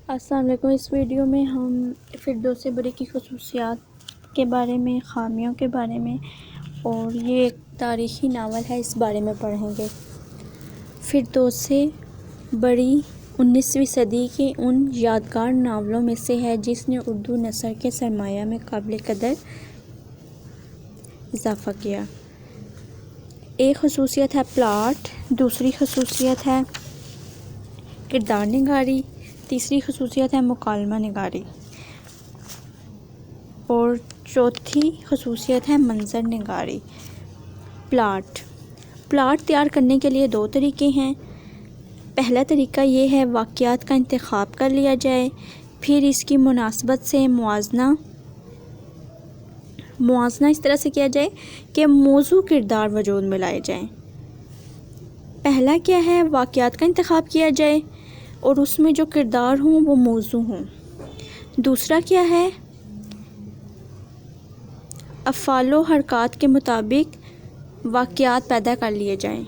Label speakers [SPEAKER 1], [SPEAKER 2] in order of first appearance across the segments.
[SPEAKER 1] السلام علیکم۔ اس ویڈیو میں ہم فردوس بری کی خصوصیات کے بارے میں، خامیوں کے بارے میں اور یہ ایک تاریخی ناول ہے اس بارے میں پڑھیں گے۔ فردوس بری 19ویں صدی کے ان یادگار ناولوں میں سے ہے جس نے اردو نثر کے سرمایہ میں قابل قدر اضافہ کیا۔ ایک خصوصیت ہے پلاٹ، دوسری خصوصیت ہے کردار نگاری، تیسری خصوصیت ہے مکالمہ نگاری اور چوتھی خصوصیت ہے منظر نگاری۔ پلاٹ تیار کرنے کے لیے دو طریقے ہیں۔ پہلا طریقہ یہ ہے واقعات کا انتخاب کر لیا جائے، پھر اس کی مناسبت سے موازنہ اس طرح سے کیا جائے کہ موضوع کردار وجود میں لائے جائیں۔ پہلا کیا ہے، واقعات کا انتخاب کیا جائے اور اس میں جو کردار ہوں وہ موضوع ہوں۔ دوسرا کیا ہے، افعال و حرکات کے مطابق واقعات پیدا کر لیے جائیں۔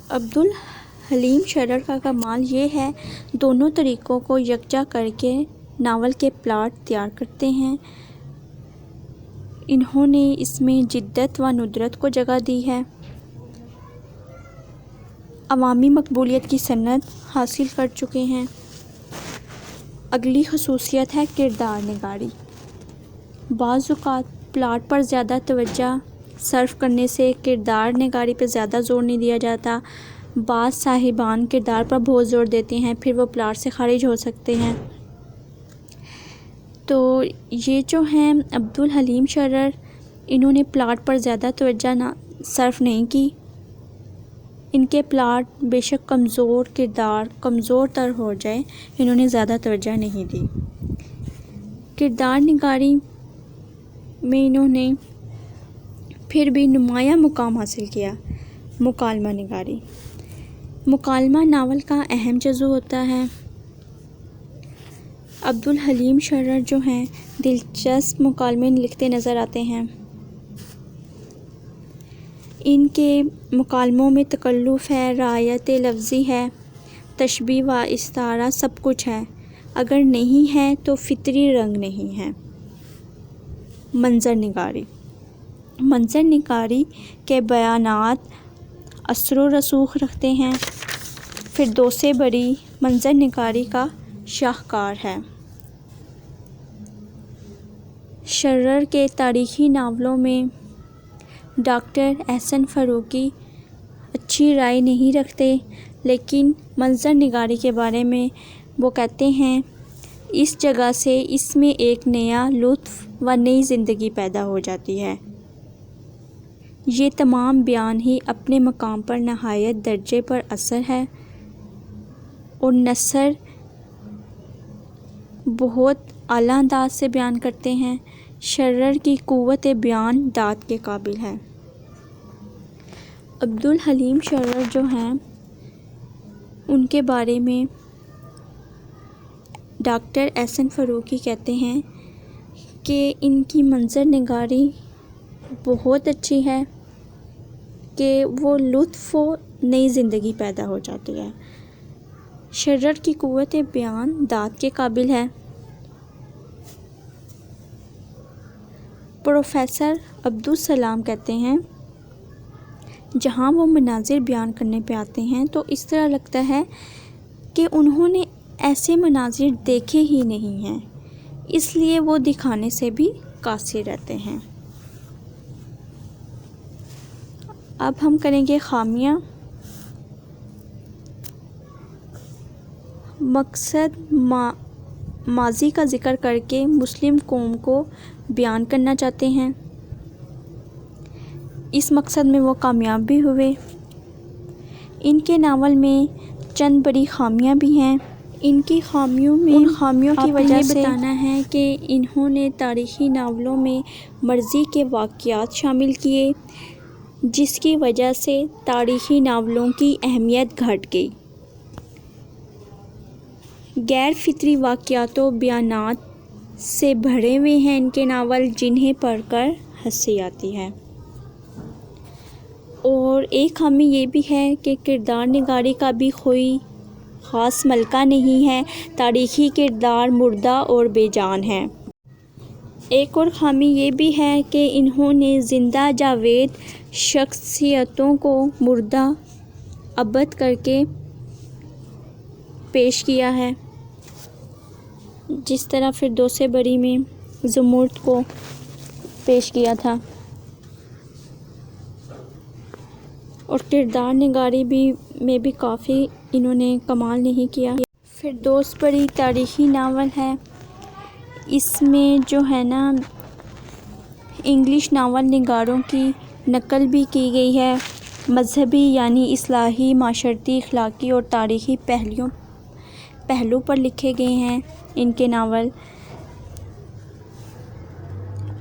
[SPEAKER 1] عبدالحلیم شرر کا کمال یہ ہے دونوں طریقوں کو یکجا کر کے ناول کے پلاٹ تیار کرتے ہیں۔ انہوں نے اس میں جدت و ندرت کو جگہ دی ہے، عوامی مقبولیت کی سند حاصل کر چکے ہیں۔ اگلی خصوصیت ہے کردار نگاری۔ بعض اوقات پلاٹ پر زیادہ توجہ صرف کرنے سے کردار نگاری پہ زیادہ زور نہیں دیا جاتا۔ بعض صاحبان کردار پر بہت زور دیتے ہیں، پھر وہ پلاٹ سے خارج ہو سکتے ہیں۔ تو یہ جو ہیں عبدالحلیم شرر، انہوں نے پلاٹ پر زیادہ توجہ صرف نہیں کی۔ ان کے پلاٹ بے شک کردار کمزور تر ہو جائے، انہوں نے زیادہ توجہ نہیں دی۔ کردار نگاری میں انہوں نے پھر بھی نمایاں مقام حاصل کیا۔ مکالمہ نگاری، مکالمہ ناول کا اہم جزو ہوتا ہے۔ عبدالحلیم شرر جو ہیں دلچسپ مکالمے لکھتے نظر آتے ہیں۔ ان کے مکالموں میں تکلف ہے، رعایت لفظی ہے، تشبیہ و استعارہ سب کچھ ہے، اگر نہیں ہے تو فطری رنگ نہیں ہے۔ منظر نگاری کے بیانات اثر و رسوخ رکھتے ہیں۔ فردوس بری منظر نگاری کا شاہکار ہے۔ شرر کے تاریخی ناولوں میں ڈاکٹر احسن فاروقی اچھی رائے نہیں رکھتے، لیکن منظر نگاری کے بارے میں وہ کہتے ہیں اس جگہ سے اس میں ایک نیا لطف و نئی زندگی پیدا ہو جاتی ہے۔ یہ تمام بیان ہی اپنے مقام پر نہایت درجے پر اثر ہے اور نثر بہت اعلیٰ انداز سے بیان کرتے ہیں۔ شرر کی قوت بیان داد کے قابل ہے۔ عبدالحلیم شرر جو ہیں ان کے بارے میں ڈاکٹر احسن فاروقی کہتے ہیں کہ ان کی منظر نگاری بہت اچھی ہے کہ وہ لطف و نئی زندگی پیدا ہو جاتی ہے۔ شرر کی قوت بیان داد کے قابل ہے۔ پروفیسر عبدالسلام کہتے ہیں جہاں وہ مناظر بیان کرنے پہ آتے ہیں تو اس طرح لگتا ہے کہ انہوں نے ایسے مناظر دیکھے ہی نہیں ہیں، اس لیے وہ دکھانے سے بھی قاصر رہتے ہیں۔ اب ہم کریں گے خامیاں۔ مقصد ماضی کا ذکر کر کے مسلم قوم کو بیان کرنا چاہتے ہیں۔ اس مقصد میں وہ کامیاب بھی ہوئے۔ ان کے ناول میں چند بڑی خامیاں بھی ہیں۔ ان کی خامیوں کی وجہ سے بتانا ہے کہ انہوں نے تاریخی ناولوں میں مرضی کے واقعات شامل کیے، جس کی وجہ سے تاریخی ناولوں کی اہمیت گھٹ گئی۔ غیر فطری واقعات و بیانات سے بھرے ہوئے ہیں ان کے ناول، جنہیں پڑھ کر ہنسی آتی ہے۔ اور ایک خامی یہ بھی ہے کہ کردار نگاری کا بھی خاص ملکہ نہیں ہے، تاریخی کردار مردہ اور بے جان ہے۔ ایک اور خامی یہ بھی ہے کہ انہوں نے زندہ جاوید شخصیتوں کو مردہ ابد کر کے پیش کیا ہے، جس طرح فردوس بری میں زمرد کو پیش کیا تھا، اور کردار نگاری میں بھی کافی انہوں نے کمال نہیں کیا۔ فردوس بری تاریخی ناول ہے، اس میں جو ہے نا انگلش ناول نگاروں کی نقل بھی کی گئی ہے۔ مذہبی یعنی اصلاحی، معاشرتی، اخلاقی اور تاریخی پہلو پر لکھے گئے ہیں ان کے ناول۔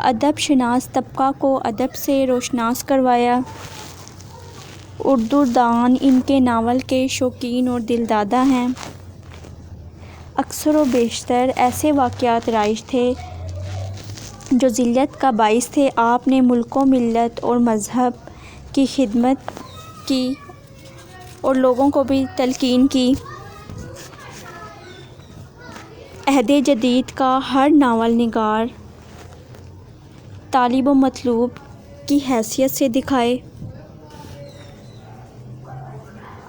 [SPEAKER 1] ادب شناس طبقہ کو ادب سے روشناس کروایا۔ اردو دان ان کے ناول کے شوقین اور دلدادہ ہیں۔ اکثر و بیشتر ایسے واقعات رائج تھے جو ذلت کا باعث تھے۔ آپ نے ملک و ملت اور مذہب کی خدمت کی اور لوگوں کو بھی تلقین کی۔ عہد جدید کا ہر ناول نگار طالب و مطلوب کی حیثیت سے دکھائے۔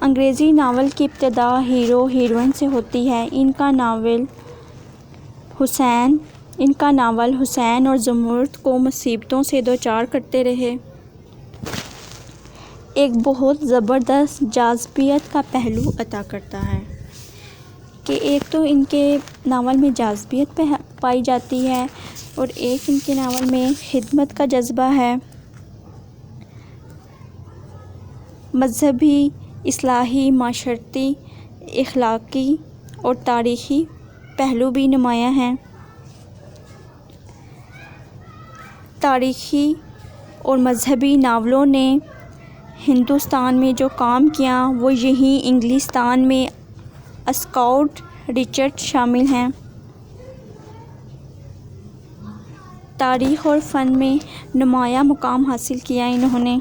[SPEAKER 1] انگریزی ناول کی ابتدا ہیرو ہیروئن سے ہوتی ہے۔ ان کا ناول حسین اور زمرد کو مصیبتوں سے دوچار کرتے رہے۔ ایک بہت زبردست جاذبیت کا پہلو عطا کرتا ہے کہ ایک تو ان کے ناول میں جاذبیت پائی جاتی ہے اور ایک ان کے ناول میں خدمت کا جذبہ ہے۔ مذہبی، اصلاحی، معاشرتی، اخلاقی اور تاریخی پہلو بھی نمایاں ہیں۔ تاریخی اور مذہبی ناولوں نے ہندوستان میں جو کام کیا وہ یہیں انگلستان میں اسکاٹ رچرڈ شامل ہیں۔ تاریخ اور فن میں نمایاں مقام حاصل کیا انہوں نے۔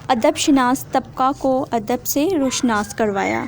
[SPEAKER 1] ادب شناس طبقہ کو ادب سے روشناس کروایا۔